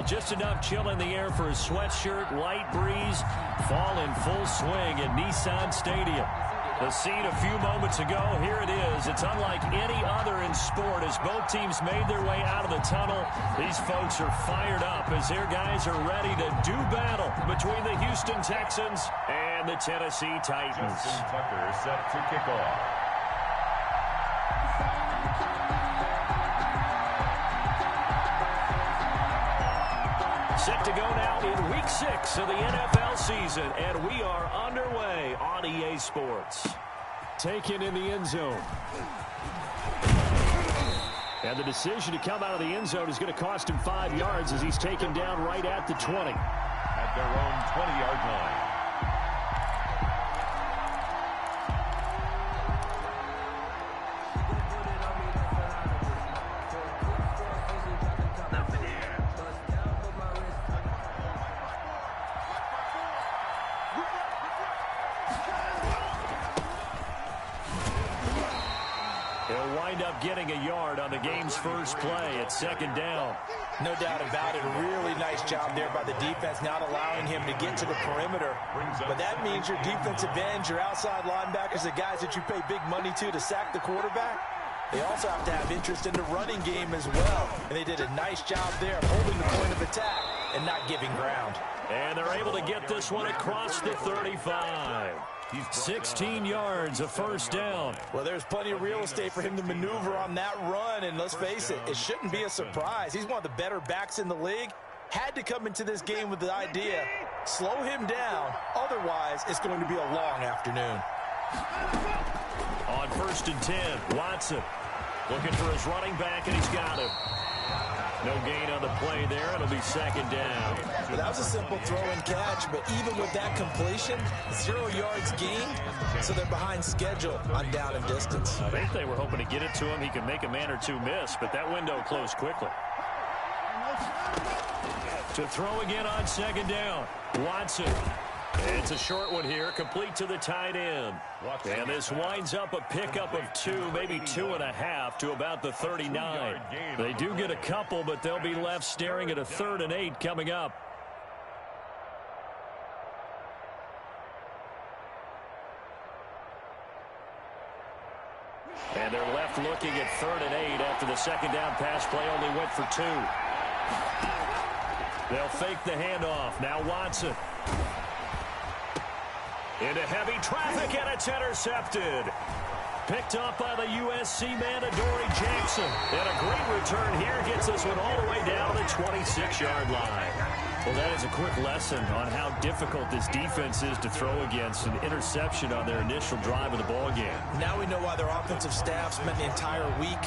just enough chill in the air for a sweatshirt, light breeze, fall in full swing at Nissan Stadium. The scene a few moments ago, here it is. It's unlike any other in sport as both teams made their way out of the tunnel. These folks are fired up as their guys are ready to do battle between the Houston Texans and the Tennessee Titans. Justin Tucker set to kick off. Set to go now in Week 6 of the NFL season, and we are underway on EA Sports. Taken in the end zone. And the decision to come out of the end zone is going to cost him 5 yards as he's taken down right at the 20. At their own 20-yard line. Getting a yard on the game's first play at second down. No doubt about it. A really nice job there by the defense, not allowing him to get to the perimeter. But that means your defensive ends, your outside linebackers, the guys that you pay big money to sack the quarterback, they also have to have interest in the running game as well. And they did a nice job there of holding the point of attack and not giving ground. And they're able to get this one across the 35. 16 yards, a first down. Well, there's plenty of real estate for him to maneuver on that run, and let's face it, it shouldn't be a surprise. He's one of the better backs in the league. Had to come into this game with the idea, slow him down, otherwise it's going to be a long afternoon. On 1st and 10, Watson looking for his running back, and he's got him. No gain on the play there. It'll be second down. Well, that was a simple throw and catch, but even with that completion, 0 yards gained, so they're behind schedule on down and distance. I think they were hoping to get it to him. He could make a man or two miss, but that window closed quickly. To throw again on second down, Watson. It's a short one here, complete to the tight end. And this winds up a pickup of 2, maybe 2.5 to about the 39. They do get a couple, but they'll be left staring at a 3rd and 8 coming up. And they're left looking at 3rd and 8 after the second down pass play only went for 2. They'll fake the handoff. Now Watson. Into heavy traffic, and it's intercepted. Picked up by the USC man, Adoree Jackson. And a great return here gets this one all the way down to the 26-yard line. Well, that is a quick lesson on how difficult this defense is to throw against. An interception on their initial drive of the ball game. Now we know why their offensive staff spent the entire week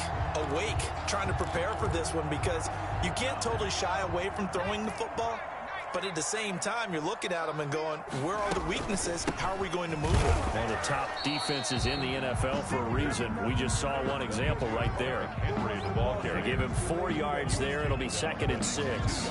awake trying to prepare for this one, because you can't totally shy away from throwing the football. But at the same time, you're looking at them and going, where are the weaknesses? How are we going to move them? One of the top defenses in the NFL for a reason. We just saw one example right there. They give him 4 yards there. It'll be 2nd and 6.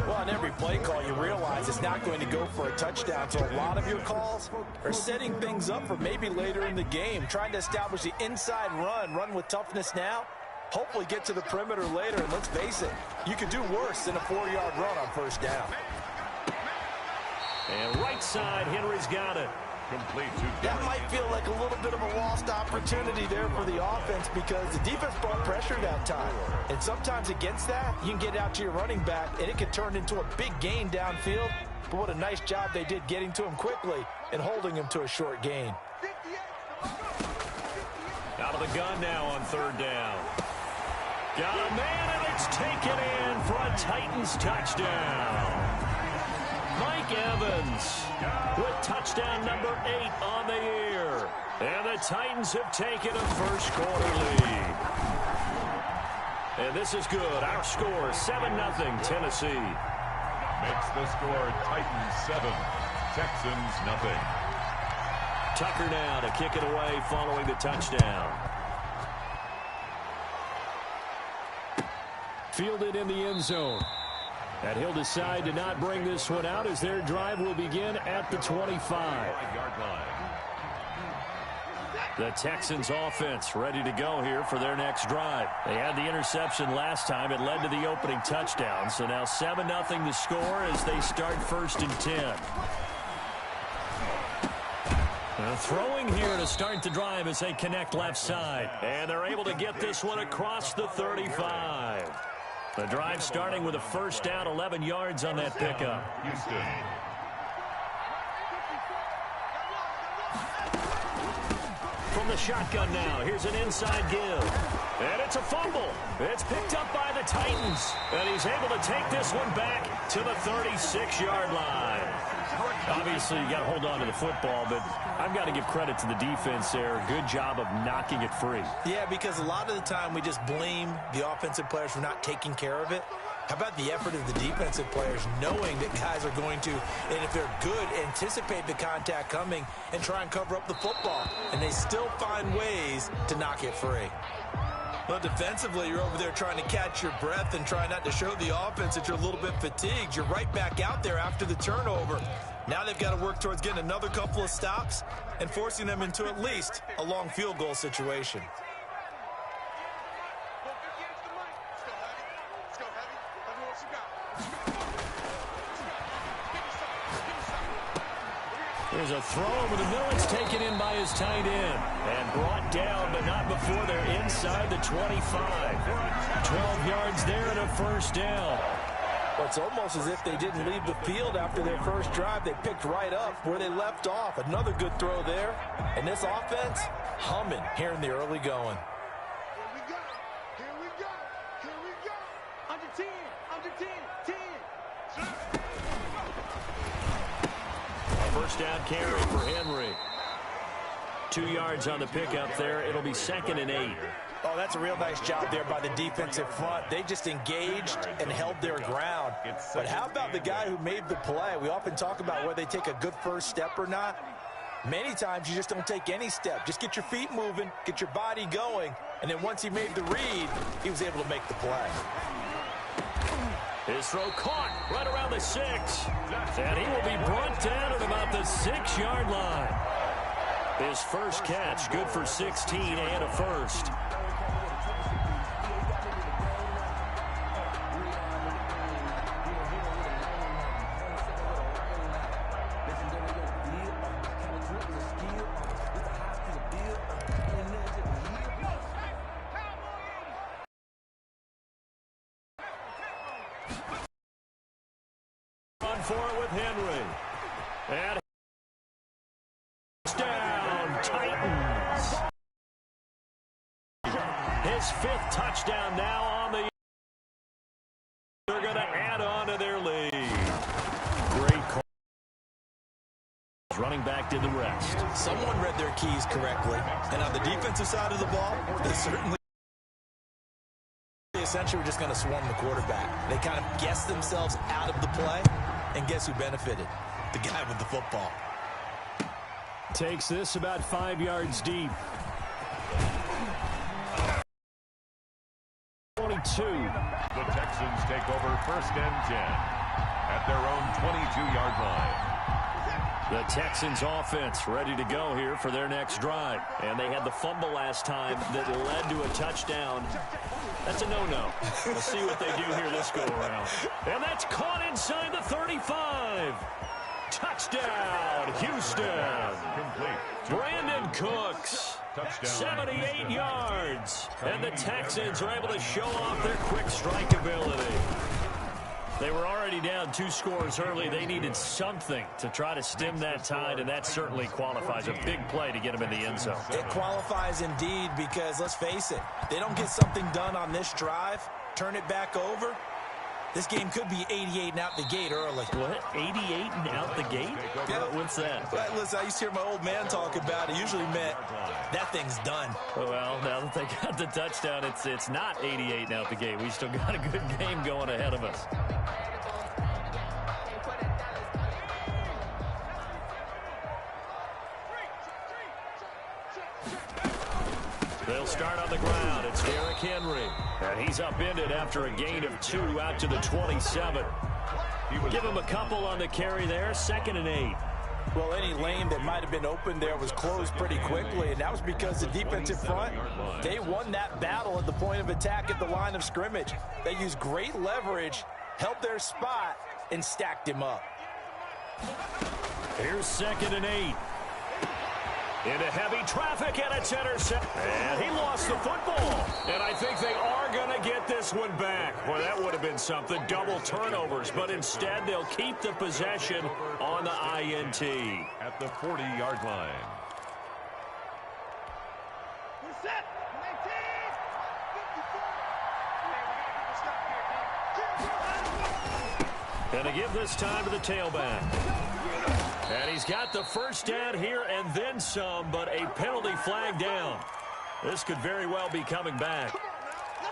Well, on every play call, you realize it's not going to go for a touchdown. So a lot of your calls are setting things up for maybe later in the game, trying to establish the inside run with toughness now. Hopefully get to the perimeter later. And let's face it, you could do worse than a 4-yard run on first down. And right side, Henry's got it. Complete to that might feel like a little bit of a lost opportunity there for the offense, because the defense brought pressure that time. And sometimes against that, you can get out to your running back, and it can turn into a big gain downfield. But what a nice job they did getting to him quickly and holding him to a short gain. Out of the gun now on 3rd down. Got a man, and it's taken in for a Titans touchdown. Mike Evans with touchdown number 8 on the year. And the Titans have taken a first quarter lead. And this is good. Our score, 7-0 Tennessee. Makes the score Titans 7, Texans 0. Tucker now to kick it away following the touchdown. Fielded in the end zone. And he'll decide to not bring this one out as their drive will begin at the 25. The Texans offense ready to go here for their next drive. They had the interception last time. It led to the opening touchdown. So now 7-0 the score as they start 1st and 10. Throwing here to start the drive as they connect left side. And they're able to get this one across the 35. The drive starting with a 1st down, 11 yards on that pickup. Houston. From the shotgun now, here's an inside give. And it's a fumble. It's picked up by the Titans. And he's able to take this one back to the 36-yard line. Obviously, you got to hold on to the football, but I've got to give credit to the defense there. Good job of knocking it free. Yeah, because a lot of the time we just blame the offensive players for not taking care of it. How about the effort of the defensive players knowing that guys are going to, and if they're good, anticipate the contact coming and try and cover up the football. And they still find ways to knock it free. But defensively, you're over there trying to catch your breath and try not to show the offense that you're a little bit fatigued. You're right back out there after the turnover. Now they've got to work towards getting another couple of stops and forcing them into at least a long field goal situation. There's a throw over the middle. It's taken in by his tight end and brought down, but not before they're inside the 25. 12 yards there and a 1st down. Well, it's almost as if they didn't leave the field after their first drive. They picked right up where they left off. Another good throw there. And this offense humming here in the early going. Here we go. Here we go. Here we go. Under 10. Under 10. 10. 1st down carry for Henry. 2 yards on the pickup there. It'll be 2nd and 8. Oh, that's a real nice job there by the defensive front. They just engaged and held their ground. But how about the guy who made the play? We often talk about whether they take a good first step or not. Many times you just don't take any step. Just get your feet moving, get your body going, and then once he made the read, he was able to make the play. His throw caught right around the 6. And he will be brought down at about the 6-yard line. His first catch, good for 16 and a 1st. For it with Henry. And down, Titans. His 5th touchdown now on the. They're going to add on to their lead. Great call. Running back did the rest. Someone read their keys correctly. And on the defensive side of the ball, they certainly essentially were just going to swarm the quarterback. They kind of guessed themselves out of the play. And guess who benefited? The guy with the football. Takes this about 5 yards deep. 22. The Texans take over 1st and 10 at their own 22-yard line. The Texans offense ready to go here for their next drive. And they had the fumble last time that led to a touchdown. That's a no-no. We'll see what they do here this go-around. And that's caught inside the 35. Touchdown, Houston. Complete. Brandon Cooks. Touchdown. 78 yards. And the Texans are able to show off their quick strike ability. They were already down 2 scores early. They needed something to try to stem that tide, and that certainly qualifies. A big play to get them in the end zone. It qualifies indeed because, let's face it, they don't get something done on this drive, turn it back over, this game could be 88 and out the gate early. What? 88 and out the gate? Yeah. What's that? Well, listen, I used to hear my old man talk about it. Usually meant that thing's done. Well, now that they got the touchdown, it's not 88 and out the gate. We still got a good game going ahead of us. They'll start on the ground. It's Derrick Henry. And he's upended after a gain of 2 out to the 27. Give him a couple on the carry there. 2nd and 8. Well, any lane that might have been open there was closed pretty quickly, and that was because the defensive front, they won that battle at the point of attack at the line of scrimmage. They used great leverage, held their spot, and stacked him up. Here's 2nd and 8. Into heavy traffic, and it's intercepted. And he lost the football. And I think they are going to get this one back. Boy, that would have been something. Double turnovers. But instead, they'll keep the possession on the INT. At the 40-yard line. We're set. 19. And to give this time to the tailback. And he's got the first down here and then some, but a penalty flag down. This could very well be coming back. Come on now.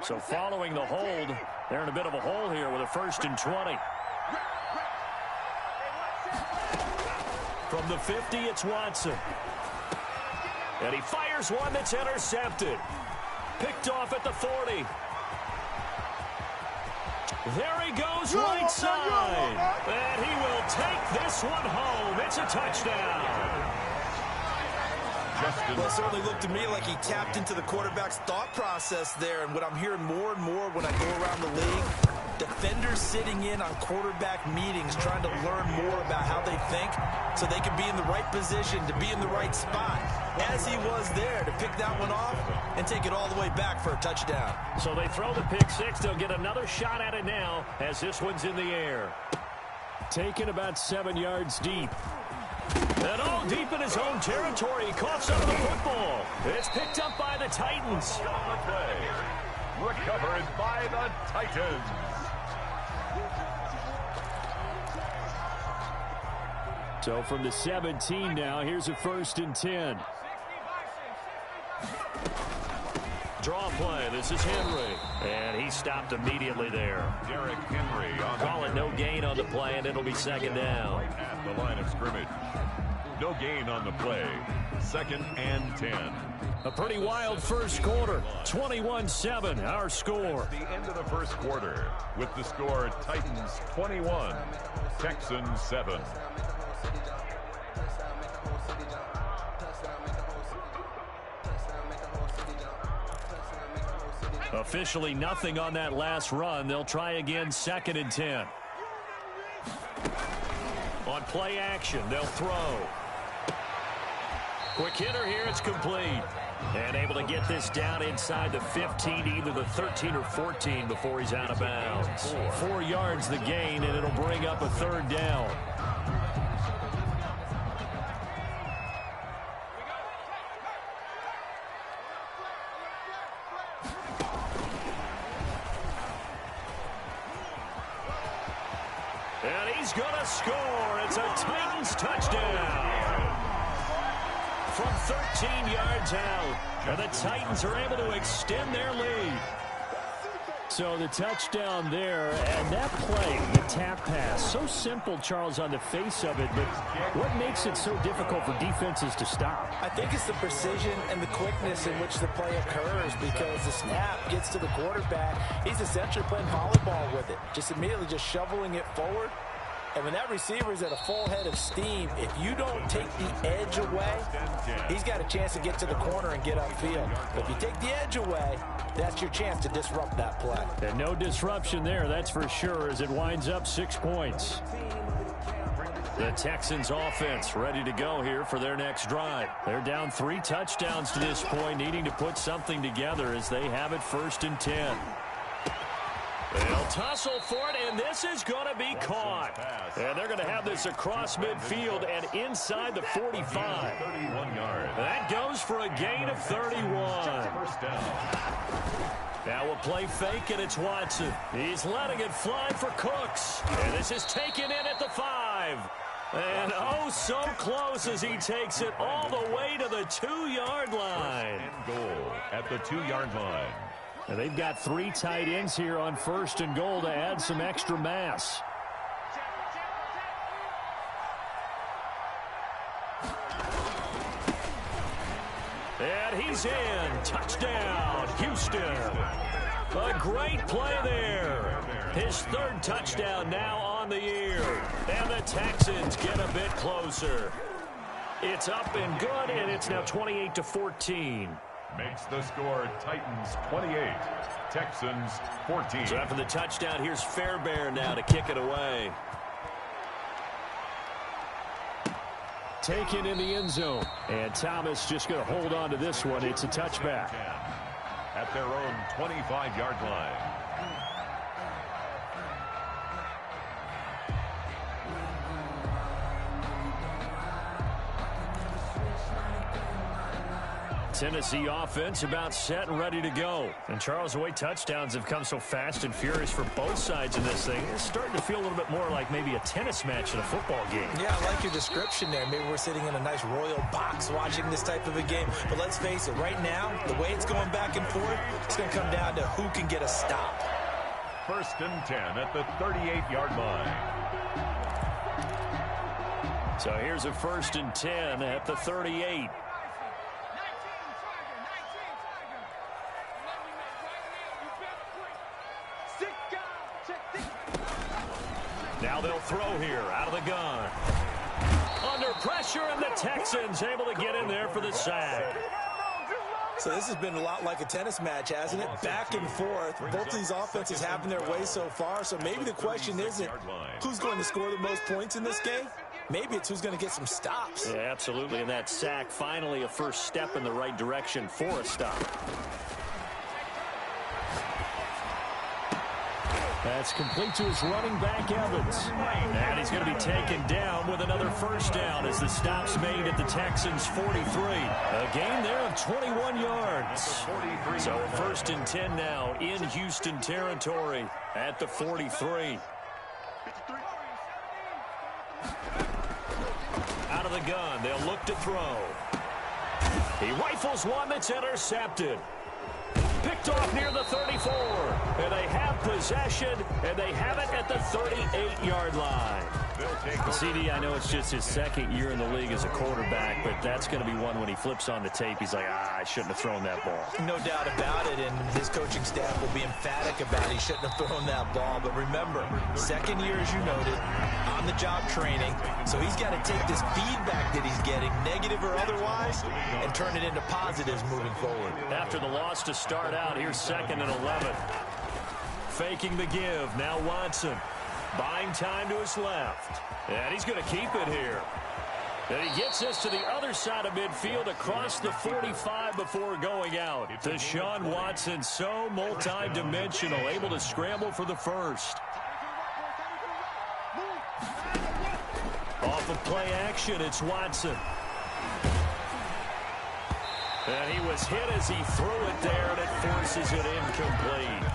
Let's go. So following the hold, they're in a bit of a hole here with a 1st and 20. From the 50, it's Watson. And he fires one that's intercepted. Picked off at the 40. There he goes, right side. And he will take this one home. It's a touchdown. Well, it certainly looked to me like he tapped into the quarterback's thought process there. And what I'm hearing more and more when I go around the league, defenders sitting in on quarterback meetings trying to learn more about how they think so they can be in the right position to be in the right spot, as he was there to pick that one off and take it all the way back for a touchdown. So they throw the pick six. They'll get another shot at it now as this one's in the air. Taken about 7 yards deep. And all deep in his own territory. He coughs up the football. It's picked up by the Titans. On the play. Recovered by the Titans. So from the 17 now, here's a 1st and 10. Draw play. This is Henry. And he stopped immediately there. Derrick Henry on Call it no gain on the play, and it'll be 2nd down. at the line of scrimmage. No gain on the play. 2nd and 10. A pretty wild first quarter. 21-7, our score. The end of the first quarter with the score Titans 21, Texans 7. Officially nothing on that last run. They'll try again 2nd and 10. On play action, they'll throw. Quick hitter here, it's complete. And able to get this down inside the 15, either the 13 or 14 before he's out of bounds. 4 yards the gain, and it'll bring up a 3rd down. And he's going to score. It's a Titans touchdown. From 13 yards out. And the Titans are able to extend their lead. So the touchdown there, and that play, the tap pass, so simple, Charles, on the face of it, but what makes it so difficult for defenses to stop? I think it's the precision and the quickness in which the play occurs, because the snap gets to the quarterback. He's essentially playing volleyball with it, just immediately just shoveling it forward. And when that receiver's at a full head of steam, if you don't take the edge away, he's got a chance to get to the corner and get upfield. But if you take the edge away, that's your chance to disrupt that play. And no disruption there, that's for sure, as it winds up 6 points. The Texans offense ready to go here for their next drive. They're down 3 touchdowns to this point, needing to put something together as they have it 1st and 10. They'll tussle for it, and this is going to be caught. And they're going to have this across midfield and inside the 45. 31 yards. That goes for a gain of 31. Now we'll play fake, and it's Watson. He's letting it fly for Cooks. And this is taken in at the 5. And oh, so close as he takes it all the way to the 2-yard line. And goal at the 2-yard line. And they've got 3 tight ends here on 1st and goal to add some extra mass. And he's in. Touchdown, Houston. A great play there. His third touchdown now on the year. And the Texans get a bit closer. It's up and good, and it's now 28-14. Makes the score Titans 28, Texans 14. So after the touchdown, here's Fairbairn now to kick it away. Taken in the end zone. And Thomas just going to hold on to this one. It's a touchback. At their own 25-yard line. Tennessee offense about set and ready to go. And Charles, the way touchdowns have come so fast and furious for both sides in this thing, it's starting to feel a little bit more like maybe a tennis match in a football game. Yeah, I like your description there. Maybe we're sitting in a nice royal box watching this type of a game. But let's face it, right now, the way it's going back and forth, it's going to come down to who can get a stop. 1st and 10 at the 38-yard line. So here's a 1st and 10 at the 38. Now they'll throw here out of the gun. Under pressure, and the Texans able to get in there for the sack. So this has been a lot like a tennis match, hasn't it? Back and forth. Both of these offenses having their way so far. So maybe the question isn't who's going to score the most points in this game. Maybe it's who's going to get some stops. Yeah, absolutely. And that sack, finally a first step in the right direction for a stop. That's complete to his running back, Evans. And he's going to be taken down with another first down as the stop's made at the Texans' 43. A gain there of 21 yards. So 1st and 10 now in Houston territory at the 43. Out of the gun, they'll look to throw. He rifles one that's intercepted. Picked off near the 34. And they have possession, and they have it at the 38-yard line. CD, I know it's just his second year in the league as a quarterback, but that's going to be one when he flips on the tape. He's like, I shouldn't have thrown that ball. No doubt about it, and his coaching staff will be emphatic about it. He shouldn't have thrown that ball. But remember, second year, as you noted, on-the-job training. So he's got to take this feedback that he's getting, negative or otherwise, and turn it into positives moving forward. After the loss to start out, here's 2nd and 11. Faking the give. Now Watson. Buying time to his left. And he's going to keep it here. And he gets us to the other side of midfield across the 45 before going out. Deshaun Watson, so multi-dimensional, able to scramble for the first. Off of play action, it's Watson. And he was hit as he threw it there, and it forces it incomplete.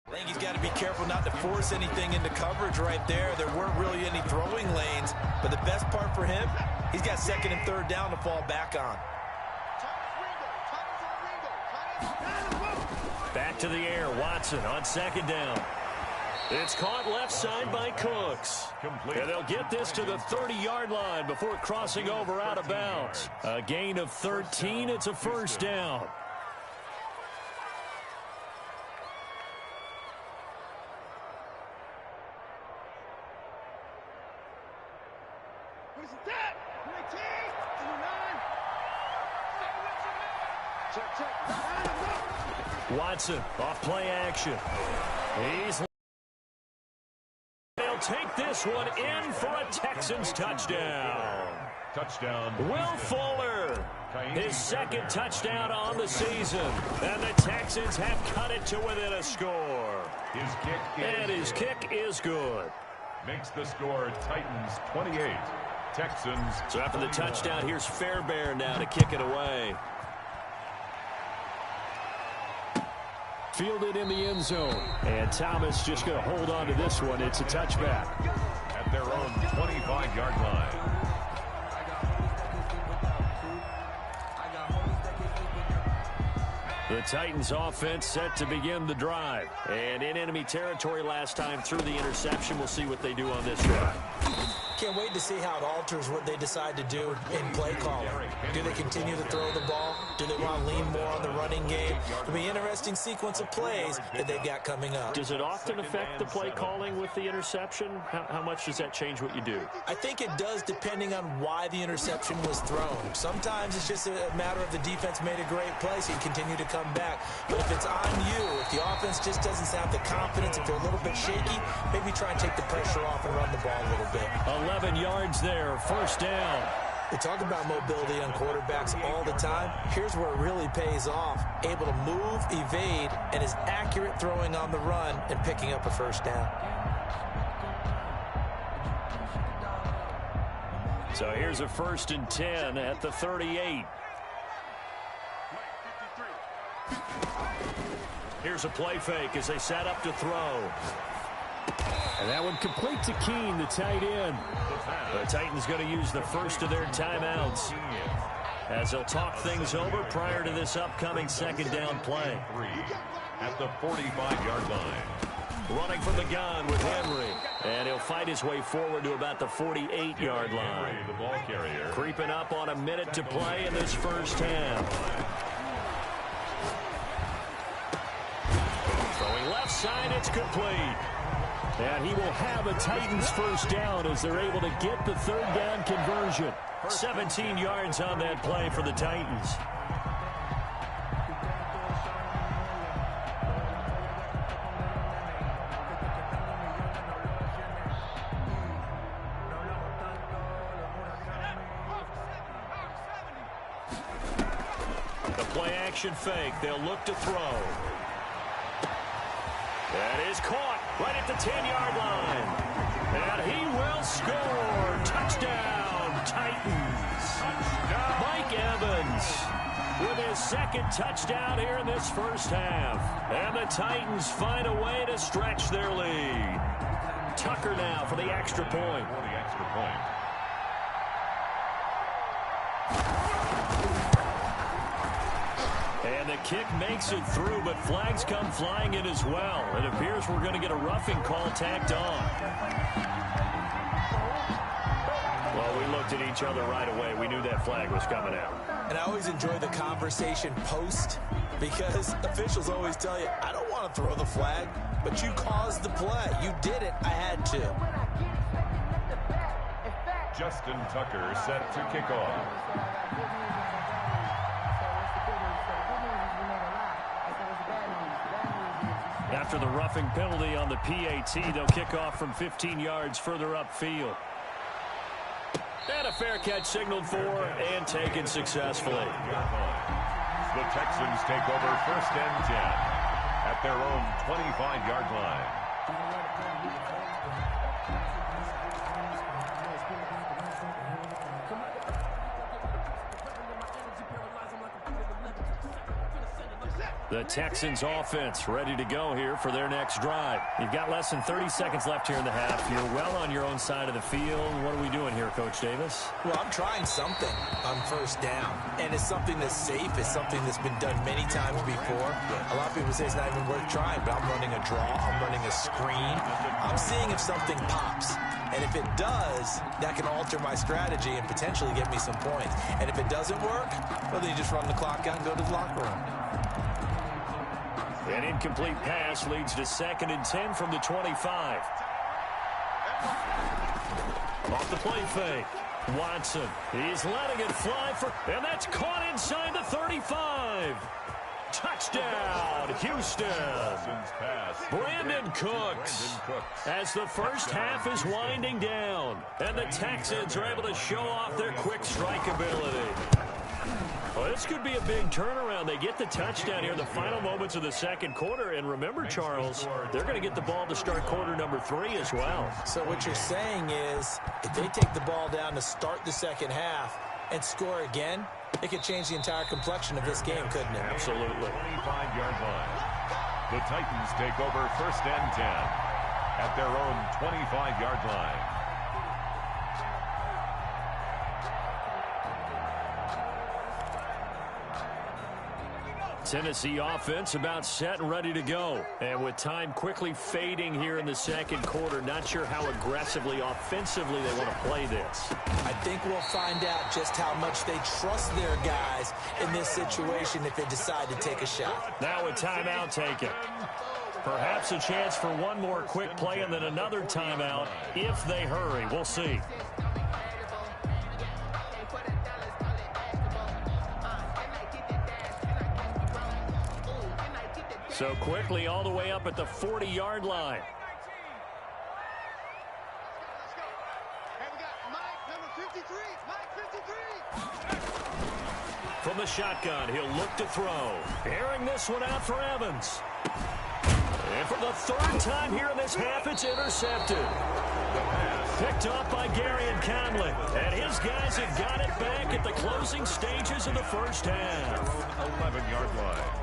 I think he's got to be careful not to force anything into coverage right there. There weren't really any throwing lanes, but the best part for him, he's got 2nd and 3rd down to fall back on. Back to the air, Watson on 2nd down. It's caught left side by Cooks. And they'll get this to the 30-yard line before crossing over out of bounds. A gain of 13, it's a first down. Watson off play action. They'll take this one in for a Texans touchdown. Touchdown. Will Fuller, his second touchdown on the season. And the Texans have cut it to within a score. His kick is good. Makes the score Titans 28, Texans. So after the touchdown, here's Fairbairn now to kick it away. Fielded in the end zone. And Thomas just going to hold on to this one. It's a touchback. At their own 25-yard line. The Titans offense set to begin the drive. And in enemy territory last time through the interception. We'll see what they do on this drive. Can't wait to see how it alters what they decide to do in play calling. Do they continue to throw the ball? Do they want to lean more on the running game? It'll be an interesting sequence of plays that they've got coming up. Does it often affect the play calling with the interception? How much does that change what you do? I think it does, depending on why the interception was thrown. Sometimes it's just a matter of the defense made a great play, so you continue to come back. But if it's on you, if the offense just doesn't have the confidence, if they're a little bit shaky, maybe try and take the pressure off and run the ball a little bit. 11 yards there, first down. They talk about mobility on quarterbacks all the time. Here's where it really pays off. Able to move, evade, and is accurate throwing on the run and picking up a first down. So here's a 1st and 10 at the 38. Here's a play fake as they set up to throw. And that one complete to Keene, the tight end. The Titans going to use the first of their timeouts as they'll talk things over prior to this upcoming second down play. At the 45-yard line. Running from the gun with Henry. And he'll fight his way forward to about the 48-yard line. The ball carrier. Creeping up on a minute to play in this first half. Throwing left side, it's complete. And he will have a Titans first down as they're able to get the third down conversion. 17 yards on that play for the Titans. The play action fake. They'll look to throw. That is caught right at the 10-yard line. And he will score. Touchdown, Titans. Mike Evans with his second touchdown here in this first half. And the Titans find a way to stretch their lead. Tucker now for the extra point. And the kick makes it through, but flags come flying in as well. It appears we're going to get a roughing call tacked on. Well, we looked at each other right away. We knew that flag was coming out. And I always enjoy the conversation post because officials always tell you, I don't want to throw the flag, but you caused the play. You did it. I had to. Justin Tucker set to kick off. After the roughing penalty on the PAT, they'll kick off from 15 yards further upfield. And a fair catch signaled for and taken successfully. The Texans take over 1st and 10 at their own 25-yard line. The Texans offense ready to go here for their next drive. You've got less than 30 seconds left here in the half. You're well on your own side of the field. What are we doing here, Coach Davis? Well, I'm trying something on first down. And it's something that's safe. It's something that's been done many times before. A lot of people say it's not even worth trying, but I'm running a draw. I'm running a screen. I'm seeing if something pops. And if it does, that can alter my strategy and potentially get me some points. And if it doesn't work, well, then you just run the clock out and go to the locker room. An incomplete pass leads to 2nd and 10 from the 25. Off the play fake. Watson. He's letting it fly and that's caught inside the 35. Touchdown, Houston. Brandon Cooks. As the first half is winding down, and the Texans are able to show off their quick strike ability. Well, this could be a big turnaround. They get the touchdown here in the final moments of the second quarter. And remember, Charles, they're going to get the ball to start quarter number 3 as well. So what you're saying is if they take the ball down to start the second half and score again, it could change the entire complexion of this game, couldn't it? Absolutely. 25-yard line. The Titans take over first and 10 at their own 25-yard line. Tennessee offense about set and ready to go. And with time quickly fading here in the second quarter, not sure how aggressively, offensively they want to play this. I think we'll find out just how much they trust their guys in this situation if they decide to take a shot. Now a timeout taken. Perhaps a chance for one more quick play and then another timeout if they hurry. We'll see. So quickly all the way up at the 40-yard line. And we got Mike, number 53. Mike 53. From the shotgun, he'll look to throw. Airing this one out for Evans. And for the third time here in this half, it's intercepted. Picked off by Garyon Conley. And his guys have got it back at the closing stages of the first half. 11-yard line.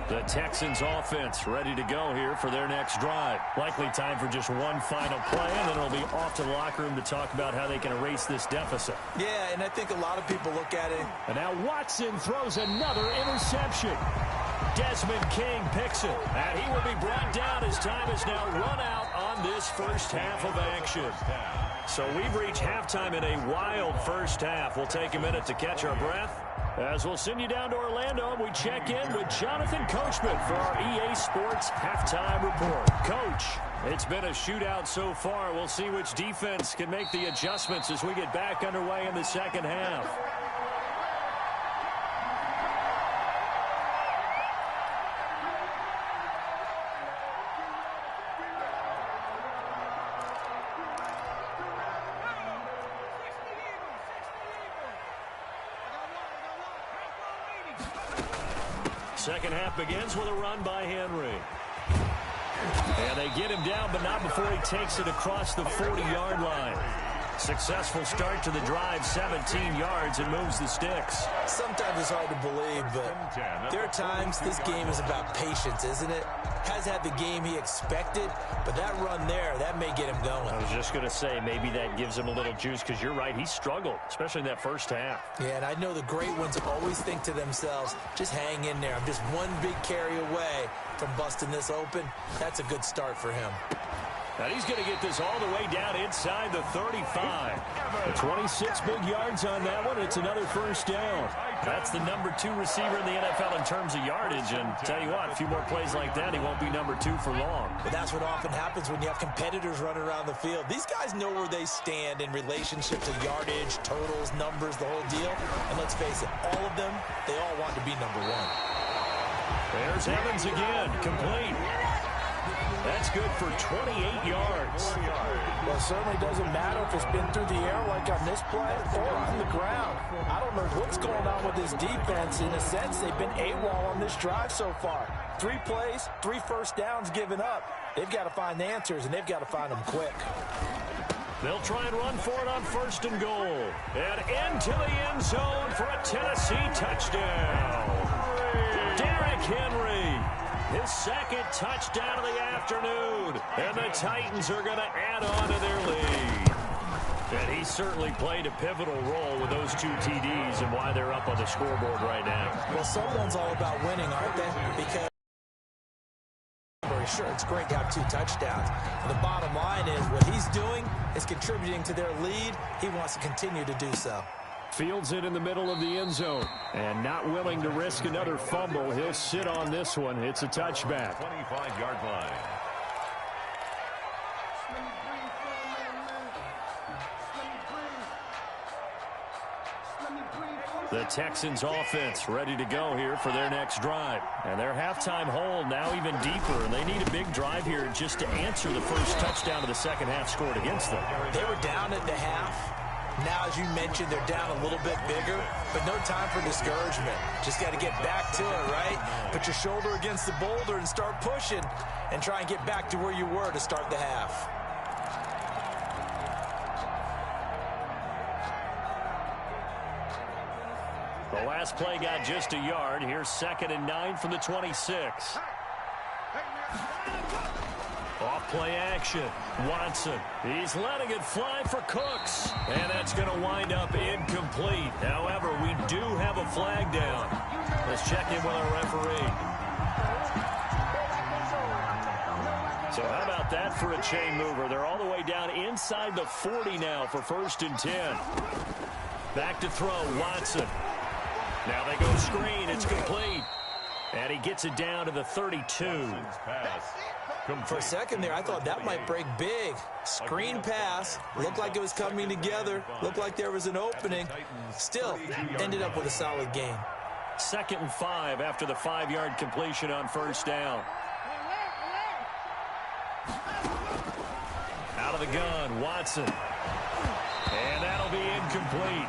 The Texans offense ready to go here for their next drive. Likely time for just one final play, and then it'll be off to the locker room to talk about how they can erase this deficit. Yeah, and I think a lot of people look at it. And now Watson throws another interception. Desmond King picks it, and he will be brought down as time is now run out on this first half of action. So we've reached halftime in a wild first half. We'll take a minute to catch our breath, as we'll send you down to Orlando, and we check in with Jonathan Coachman for our EA Sports Halftime Report. Coach, it's been a shootout so far. We'll see which defense can make the adjustments as we get back underway in the second half. Second half begins with a run by Henry. And they get him down, but not before he takes it across the 40-yard line. Successful start to the drive, 17 yards, and moves the sticks. Sometimes it's hard to believe, but there are times this game is about patience, isn't it? Has had the game he expected, but that run there, that may get him going. I was just going to say, maybe that gives him a little juice, because you're right, he struggled, especially in that first half. Yeah, and I know the great ones always think to themselves, just hang in there. I'm just one big carry away from busting this open. That's a good start for him. And he's going to get this all the way down inside the 35. 26 big yards on that one. It's another first down. That's the number 2 receiver in the NFL in terms of yardage. And tell you what, a few more plays like that, he won't be number 2 for long. But that's what often happens when you have competitors running around the field. These guys know where they stand in relationship to yardage, totals, numbers, the whole deal. And let's face it, all of them, they all want to be number 1. There's Evans again, complete. That's good for 28 yards. Well, it certainly doesn't matter if it's been through the air like on this play or on the ground. I don't know what's going on with this defense. In a sense, they've been AWOL on this drive so far. 3 plays, 3 first downs given up. They've got to find the answers, and they've got to find them quick. They'll try and run for it on first and goal. And into the end zone for a Tennessee touchdown. Derrick Henry. His second touchdown of the afternoon. And the Titans are going to add on to their lead. And he certainly played a pivotal role with those 2 TDs and why they're up on the scoreboard right now. Well, someone's all about winning, aren't they? Because sure, it's great to have 2 touchdowns. And the bottom line is what he's doing is contributing to their lead. He wants to continue to do so. Fields it in the middle of the end zone. And not willing to risk another fumble. He'll sit on this one. It's a touchback. 25-yard line. The Texans offense ready to go here for their next drive. And their halftime hole now even deeper. And they need a big drive here just to answer the first touchdown of the second half scored against them. They were down at the half. Now, as you mentioned, they're down a little bit bigger, but no time for discouragement. Just got to get back to it, right? Put your shoulder against the boulder and start pushing and try and get back to where you were to start the half. The last play got just a yard. Here's 2nd and 9 from the 26. Off play action. Watson. He's letting it fly for Cooks. And that's going to wind up incomplete. However, we do have a flag down. Let's check in with our referee. So how about that for a chain mover? They're all the way down inside the 40 now for 1st and 10. Back to throw. Watson. Now they go screen. It's complete. And he gets it down to the 32. For a second there, I thought that might break big. Screen pass. Looked like it was coming together. Looked like there was an opening. Still, ended up with a solid gain. 2nd and 5 after the 5-yard completion on 1st down. Out of the gun, Watson. And that'll be incomplete.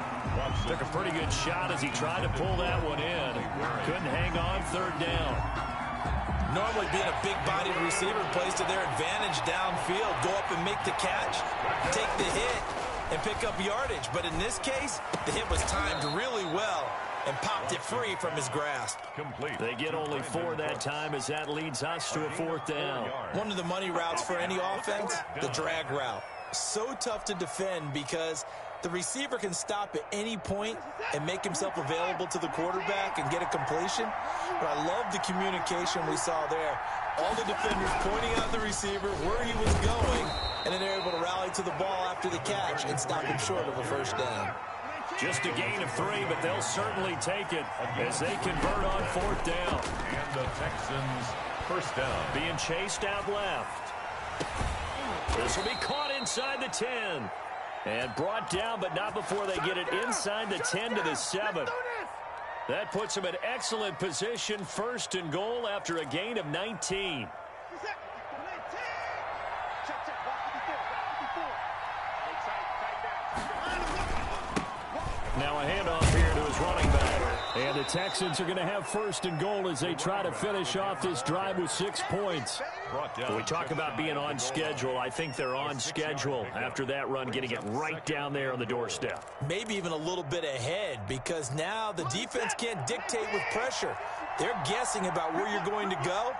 Took a pretty good shot as he tried to pull that one in. Couldn't hang on 3rd down. Normally being a big-bodied receiver plays to their advantage downfield. Go up and make the catch, take the hit, and pick up yardage. But in this case, the hit was timed really well and popped it free from his grasp. Complete. They get only 4 that time as that leads us to a 4th down. One of the money routes for any offense, the drag route. So tough to defend because the receiver can stop at any point and make himself available to the quarterback and get a completion. But I love the communication we saw there. All the defenders pointing out the receiver where he was going, and then they're able to rally to the ball after the catch and stop him short of a 1st down. Just a gain of 3, but they'll certainly take it as they convert on 4th down. And the Texans 1st down. Being chased out left. This will be caught inside the 10. And brought down, but not before they get it inside the 10 to the 7. That puts them in excellent position, 1st and goal after a gain of 19. Now a handoff here to his running back. And the Texans are going to have 1st and goal as they try to finish off this drive with 6 points. When we talk about being on schedule, I think they're on schedule after that run, getting it right down there on the doorstep. Maybe even a little bit ahead because now the defense can't dictate with pressure. They're guessing about where you're going to go.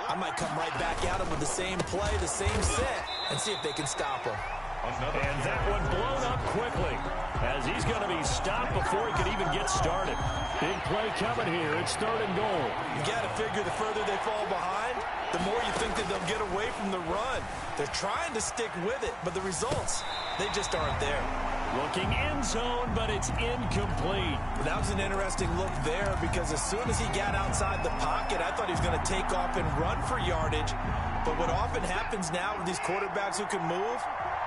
I might come right back at them with the same play, the same set, and see if they can stop them. And that one blown up quickly as he's going to be stopped before he could even get started. Big play coming here. It's 3rd and goal. You got to figure the further they fall behind, the more you think that they'll get away from the run. They're trying to stick with it, but the results, they just aren't there. Looking end zone, but it's incomplete. That was an interesting look there because as soon as he got outside the pocket, I thought he was going to take off and run for yardage. But what often happens now with these quarterbacks who can move,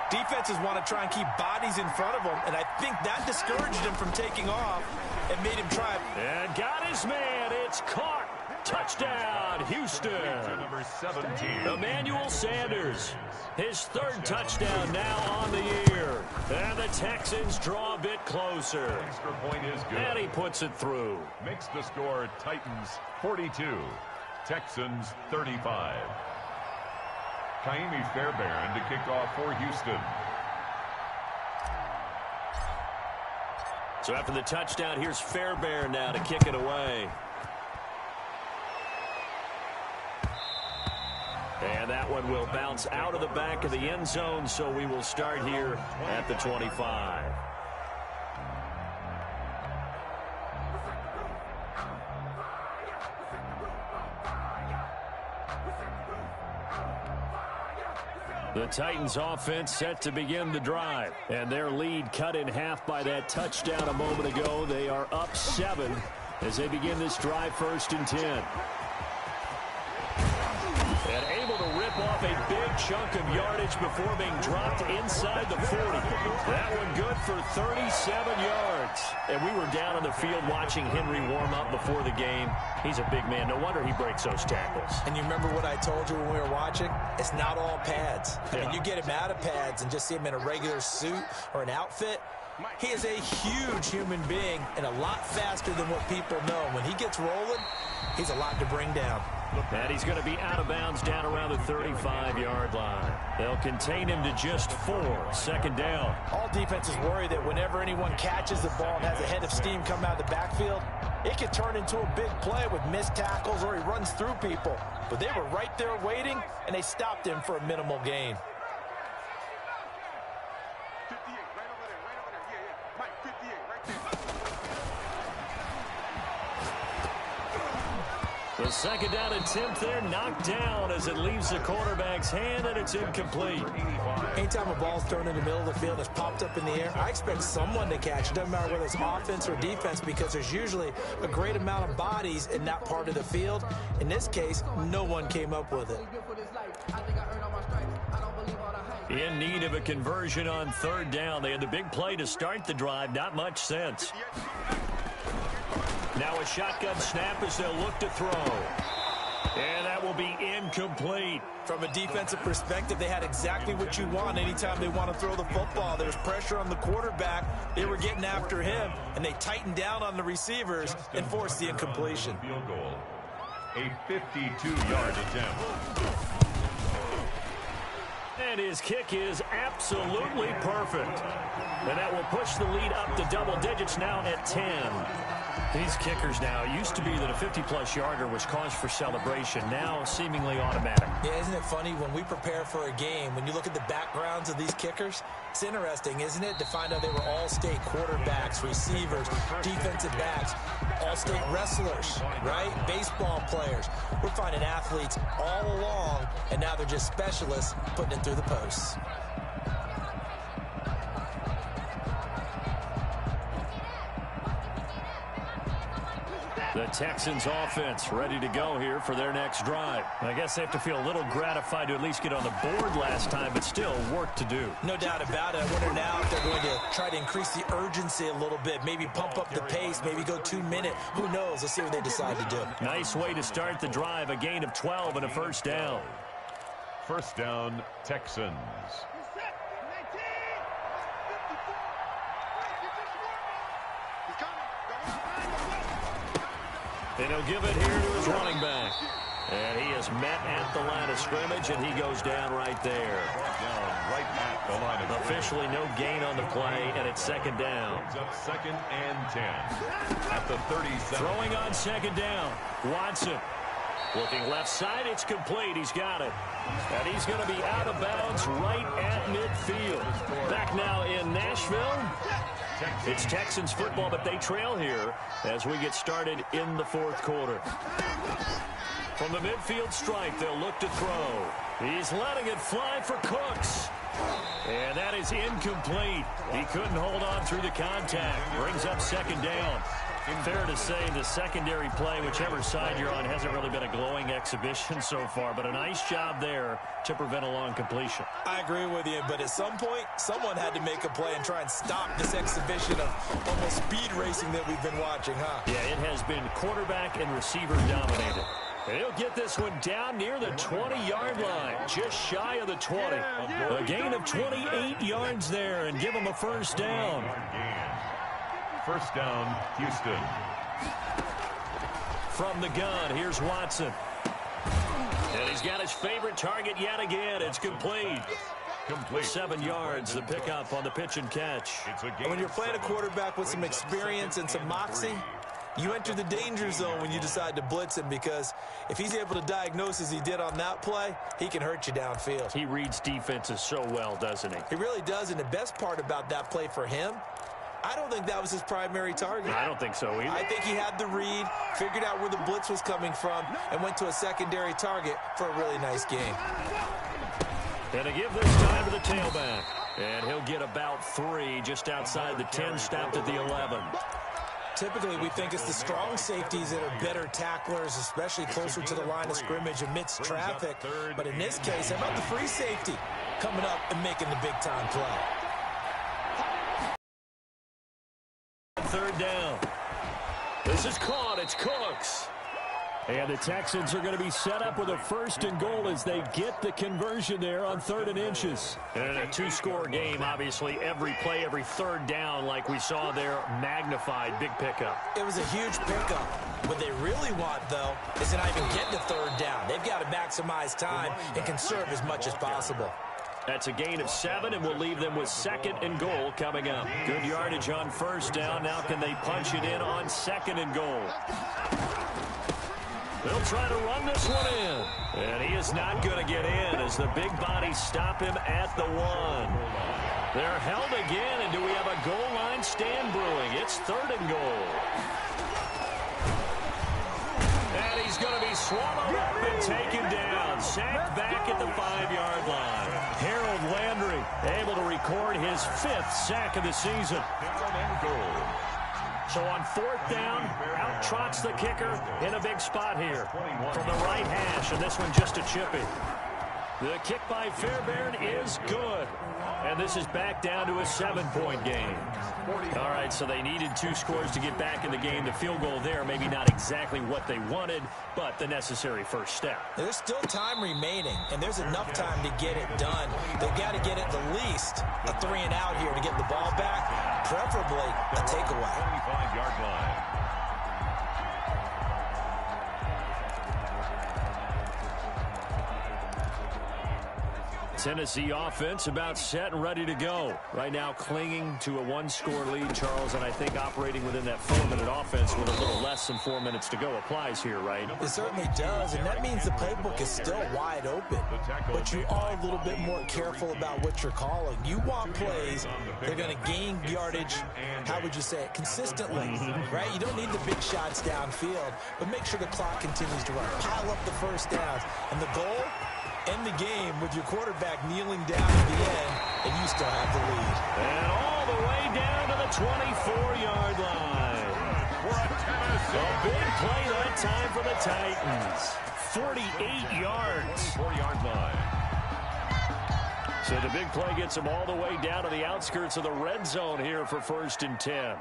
defenses want to try and keep bodies in front of them, and I think that discouraged him from taking off and made him try. And got his man. It's caught. Touchdown, Houston. Number 17. Emmanuel Sanders. His 3rd touchdown now on the year. And the Texans draw a bit closer. Extra point is good. And he puts it through. Makes the score Titans 42, Texans 35. Kaimi Fairbairn to kick off for Houston. So after the touchdown, here's Fairbairn now to kick it away. And that one will bounce out of the back of the end zone, so we will start here at the 25. The Titans offense set to begin the drive, and their lead cut in half by that touchdown a moment ago. They are up 7 as they begin this drive, 1st and 10. And able to rip off a big chunk of yardage before being dropped inside the 40. That one good for 37 yards. And we were down on the field watching Henry warm up before the game. He's a big man. No wonder he breaks those tackles. And you remember what I told you when we were watching? It's not all pads. I mean, you get him out of pads and just see him in a regular suit or an outfit. He is a huge human being and a lot faster than what people know. When he gets rolling, he's a lot to bring down. And he's going to be out of bounds down around the 35-yard line. They'll contain him to just 4. Second down. All defenses worry that whenever anyone catches the ball and has a head of steam come out of the backfield, it can turn into a big play with missed tackles or he runs through people. But they were right there waiting, and they stopped him for a minimal gain. 58, right over there, right over there. Yeah. Mike, 58, right there. The second down attempt there knocked down as it leaves the quarterback's hand, and it's incomplete. Anytime a ball's thrown in the middle of the field, it's popped up in the air, I expect someone to catch it. Doesn't matter whether it's offense or defense, because there's usually a great amount of bodies in that part of the field. In this case, no one came up with it. In need of a conversion on third down. They had the big play to start the drive. Not much sense. Now a shotgun snap as they'll look to throw. And that will be incomplete. From a defensive perspective, they had exactly what you want anytime they want to throw the football. There's pressure on the quarterback. They were getting after him, and they tightened down on the receivers and forced the incompletion. Field goal. A 52-yard attempt. And his kick is absolutely perfect. And that will push the lead up to double digits now at 10. These kickers now, it used to be that a 50-plus yarder was cause for celebration. Now seemingly automatic. Yeah, isn't it funny when we prepare for a game, when you look at the backgrounds of these kickers, it's interesting, isn't it, to find out they were all-state quarterbacks, receivers, defensive backs, all-state wrestlers, right? Baseball players. We're finding athletes all along, and now they're just specialists putting it through the posts. The Texans offense ready to go here for their next drive. I guess they have to feel a little gratified to at least get on the board last time, but still work to do. No doubt about it. I wonder now if they're going to try to increase the urgency a little bit, maybe pump up the pace, maybe go 2 minutes. Who knows? Let's see what they decide to do. Nice way to start the drive, a gain of 12 and a first down. First down, Texans. And he'll give it here to his running back. And he is met at the line of scrimmage, and he goes down right there. Down right at the line of Officially no gain on the play, and it's second down. Brings up 2nd and 10 at the 37. Throwing on second down. Watson. Looking left side, it's complete. He's got it. And he's going to be out of bounds right at midfield. Back now in Nashville. It's Texans football, but they trail here as we get started in the fourth quarter. From the midfield stripe, they'll look to throw. He's letting it fly for Cooks. And that is incomplete. He couldn't hold on through the contact. Brings up second down. Fair to say the secondary play, whichever side you're on, hasn't really been a glowing exhibition so far, but a nice job there to prevent a long completion. I agree with you, but at some point, someone had to make a play and try and stop this exhibition of almost speed racing that we've been watching, huh? Yeah, it has been quarterback and receiver dominated. And he'll get this one down near the 20-yard line, just shy of the 20. A gain of 28 yards there and give him a first down. First down, Houston. From the gun, here's Watson. And he's got his favorite target yet again. It's complete. 7 yards, the pickup on the pitch and catch. And when you're playing a quarterback with some experience and some moxie, you enter the danger zone when you decide to blitz him, because if he's able to diagnose as he did on that play, he can hurt you downfield. He reads defenses so well, doesn't he? He really does, and the best part about that play for him, I don't think that was his primary target. I don't think so either. I think he had the read, figured out where the blitz was coming from, and went to a secondary target for a really nice game. And to give this time to the tailback. And he'll get about 3 just outside the 10, stopped at the 11. Typically, we think it's the strong safeties that are better tacklers, especially closer to the line of scrimmage amidst traffic. But in this case, how about the free safety coming up and making the big-time play? Third down. This is caught. It's Cooks. And the Texans are going to be set up with a 1st and goal as they get the conversion there on 3rd and inches. And a 2-score game, obviously. Every play, every 3rd down, like we saw there, magnified. Big pickup. It was a huge pickup. What they really want, though, is to not even get to 3rd down. They've got to maximize time and conserve as much as possible. That's a gain of 7, and we'll leave them with 2nd and goal coming up. Good yardage on 1st down. Now can they punch it in on 2nd and goal? They'll try to run this one in. And he is not going to get in as the big bodies stop him at the 1. They're held again, and do we have a goal line stand brewing? It's 3rd and goal. And he's going to be swallowed up and taken down. Sacked back at the 5-yard line. Harold Landry able to record his 5th sack of the season. Down and goal. So on 4th down, out trots the kicker in a big spot here from the right hash, and this one just a chippy. The kick by Fairbairn is good. And this is back down to a 7-point game. All right, so they needed 2 scores to get back in the game. The field goal there, maybe not exactly what they wanted, but the necessary first step. There's still time remaining, and there's enough time to get it done. They've got to get at the least a 3 and out here to get the ball back, preferably a takeaway. 25-yard line. Tennessee offense about set and ready to go. Right now clinging to a 1-score lead, Charles, and I think operating within that 4-minute offense with a little less than 4 minutes to go applies here, right? It certainly does, and that means the playbook is still wide open. But you are a little bit more careful about what you're calling. You want plays that are going to gain yardage, how would you say it, consistently, right? You don't need the big shots downfield, but make sure the clock continues to run. Pile up the first downs, and the goal? End the game with your quarterback kneeling down at the end, and you still have the lead. And all the way down to the 24-yard line. A big play that time for the Titans. 48 yards. 24-yard line. So the big play gets them all the way down to the outskirts of the red zone here for 1st and 10.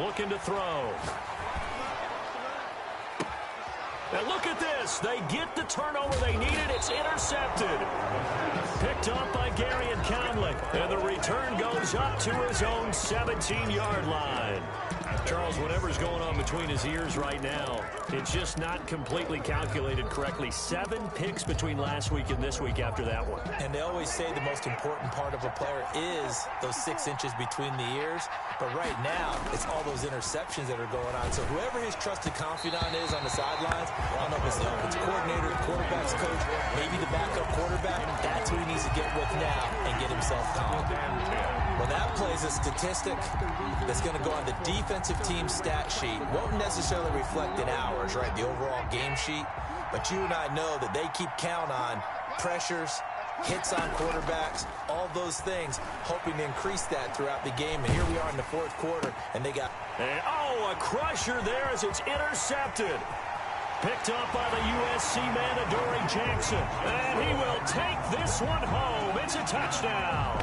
Looking to throw. And look at this. They get the turnover they needed. It's intercepted. Picked up by Garion Conley. And the return goes up to his own 17-yard line. Charles, whatever's going on between his ears right now, it's just not completely calculated correctly. 7 picks between last week and this week after that one. And they always say the most important part of a player is those 6 inches between the ears. But right now, it's all those interceptions that are going on. So whoever his trusted confidant is on the sidelines, I don't know if it's the offensive coordinator, the quarterback's coach, maybe the backup quarterback, that's who he needs to get with now and get himself calm. Well, that plays a statistic that's going to go on the defensive team stat sheet. Won't necessarily reflect in ours, right, the overall game sheet. But you and I know that they keep count on pressures, hits on quarterbacks, all those things, hoping to increase that throughout the game. And here we are in the 4th quarter, and they got... And, oh, a crusher there as it's intercepted. Picked up by the USC man, Adoree Jackson. And he will take this one home. It's a touchdown.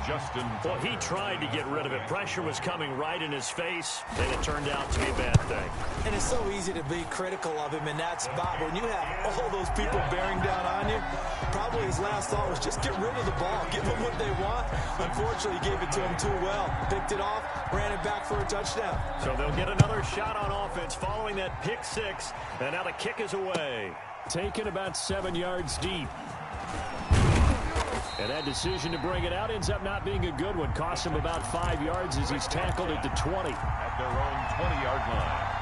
Justin. Well, he tried to get rid of it. Pressure was coming right in his face, and it turned out to be a bad thing. And it's so easy to be critical of him in that spot. When you have all those people bearing down on you, probably his last thought was just get rid of the ball, give them what they want. Unfortunately, he gave it to him too well. Picked it off, ran it back for a touchdown. So they'll get another shot on offense following that pick 6, and now the kick is away. Taken about 7 yards deep. And that decision to bring it out ends up not being a good one. Costs him about 5 yards as he's tackled at the 20. At their own 20-yard line.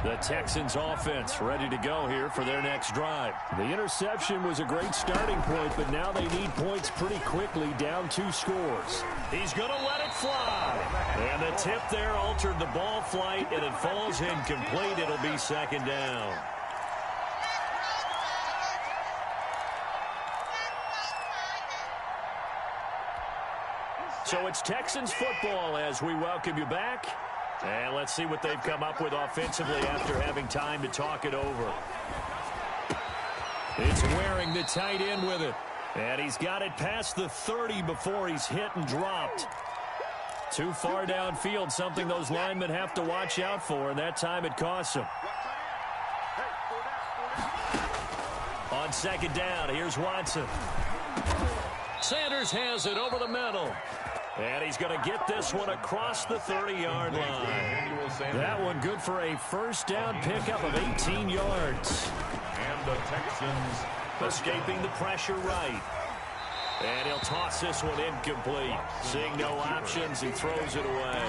The Texans offense ready to go here for their next drive. The interception was a great starting point, but now they need points pretty quickly, down 2 scores. He's going to let it fly. And the tip there altered the ball flight, and it falls incomplete. It'll be second down. So it's Texans football as we welcome you back. And let's see what they've come up with offensively after having time to talk it over. It's Waring, the tight end, with it. And he's got it past the 30 before he's hit and dropped. Too far downfield, something those linemen have to watch out for, and that time it costs them. On second down, here's Watson. Sanders has it over the middle. And he's going to get this one across the 30-yard line. That one good for a first down pickup of 18 yards. And the Texans escaping the pressure right. And he'll toss this one incomplete. Seeing no options, he throws it away.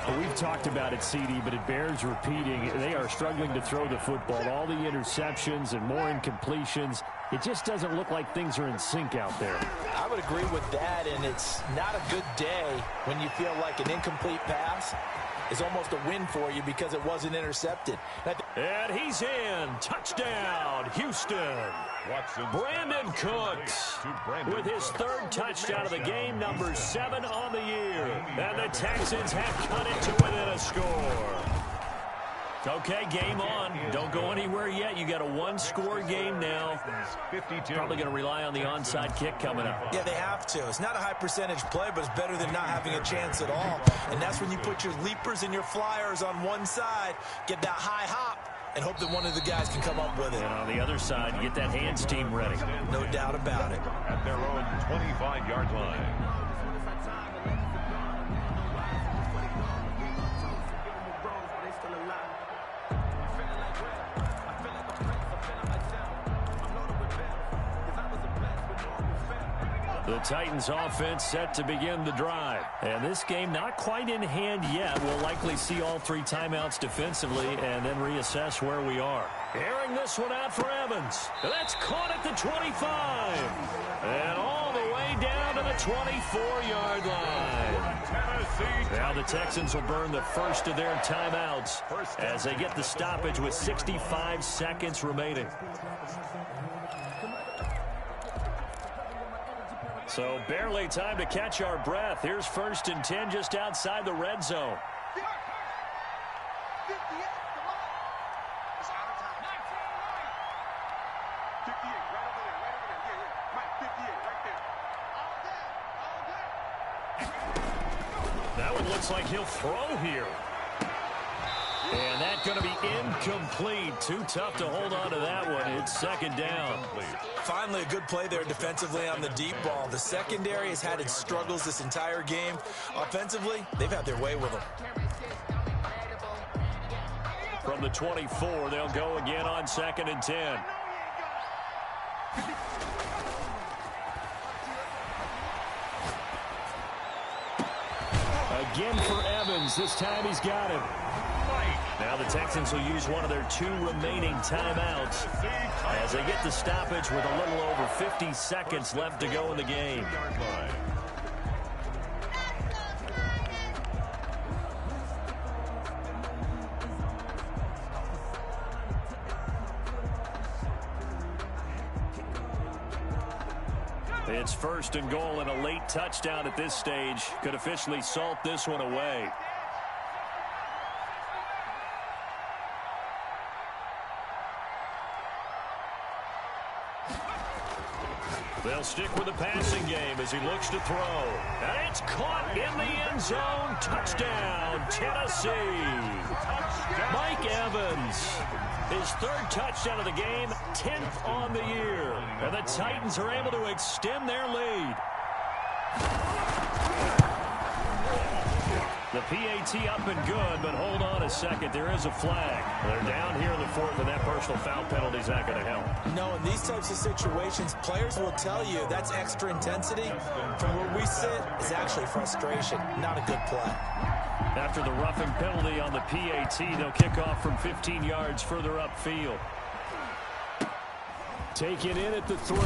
Well, we've talked about it, CD, but it bears repeating. They are struggling to throw the football. All the interceptions and more incompletions. It just doesn't look like things are in sync out there. I would agree with that, and it's not a good day when you feel like an incomplete pass is almost a win for you because it wasn't intercepted. And he's in. Touchdown, Houston. Brandon Cooks with his 3rd touchdown of the game, number 7 on the year. And the Texans have cut it to within a score. Okay, game on. Don't go anywhere yet. You got a 1-score game now. Probably going to rely on the onside kick coming up. Yeah, they have to. It's not a high percentage play, but it's better than not having a chance at all. And that's when you put your leapers and your flyers on one side, get that high hop, and hope that one of the guys can come up with it. And on the other side, get that hands team ready. No doubt about it. At their own 25-yard line. The Titans offense set to begin the drive. And this game not quite in hand yet. We'll likely see all 3 timeouts defensively and then reassess where we are. Airing this one out for Evans. That's caught at the 25. And all the way down to the 24-yard line. Now the Texans will burn the first of their timeouts as they get the stoppage with 65 seconds remaining. So barely time to catch our breath. Here's 1st and 10 just outside the red zone. That one looks like he'll throw here. And that's going to be incomplete. Too tough to hold on to that one. It's 2nd down. Finally, a good play there defensively on the deep ball. The secondary has had its struggles this entire game. Offensively, they've had their way with them. From the 24, they'll go again on 2nd and 10. Again for Evans. This time he's got him. Now the Texans will use one of their 2 remaining timeouts as they get the stoppage with a little over 50 seconds left to go in the game. It's 1st and goal, and a late touchdown at this stage could officially salt this one away. They'll stick with the passing game as he looks to throw. And it's caught in the end zone. Touchdown, Tennessee. Mike Evans, his 3rd touchdown of the game, 10th on the year. And the Titans are able to extend their lead. The PAT up and good, but hold on a second. There is a flag. They're down here in the fourth, and that personal foul penalty is not going to help. No, in these types of situations, players will tell you that's extra intensity. From where we sit, it's actually frustration, not a good play. After the roughing penalty on the PAT, they'll kick off from 15 yards further upfield. Taken in at the 3.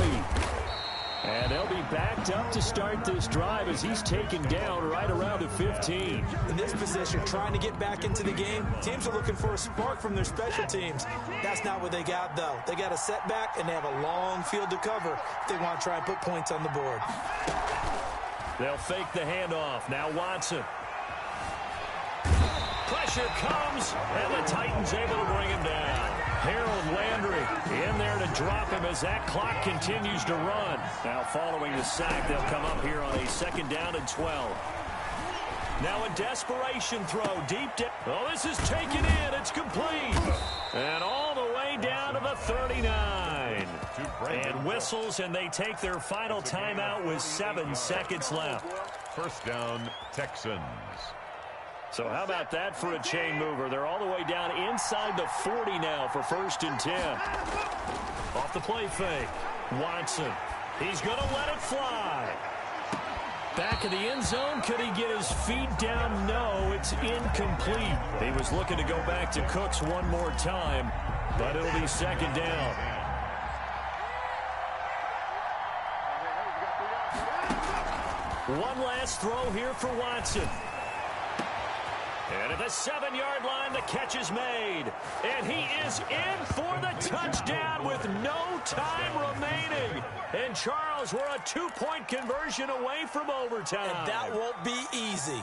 And they'll be backed up to start this drive as he's taken down right around the 15. In this position, trying to get back into the game, teams are looking for a spark from their special teams. That's not what they got, though. They got a setback, and they have a long field to cover if they want to try and put points on the board. They'll fake the handoff. Now Watson. Pressure comes, and the Titans able to bring him down. Harold Landry in there to drop him as that clock continues to run. Now following the sack, they'll come up here on a 2nd down and 12. Now a desperation throw deep down. Oh, this is taken in. It's complete. And all the way down to the 39. And whistles, and they take their final timeout with 7 seconds left. 1st down, Texans. So how about that for a chain mover? They're all the way down inside the 40 now for 1st and 10. Off the play fake. Watson. He's going to let it fly. Back of the end zone. Could he get his feet down? No, it's incomplete. He was looking to go back to Cooks one more time, but it'll be 2nd down. One last throw here for Watson. And at the 7-yard line, the catch is made. And he is in for the touchdown with no time remaining. And Charles, we're a 2-point conversion away from overtime. And that won't be easy.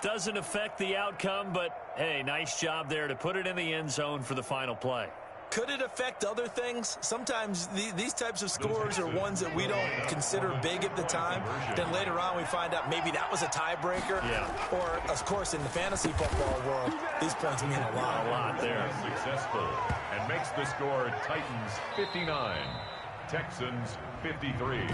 Doesn't affect the outcome, but, hey, nice job there to put it in the end zone for the final play. Could it affect other things? Sometimes these types of scores are ones that we don't consider big at the time. Then later on we find out maybe that was a tiebreaker. Yeah. Or, of course, in the fantasy football world, these points mean a lot. A lot there. Successful and makes the score Titans 59, Texans 53.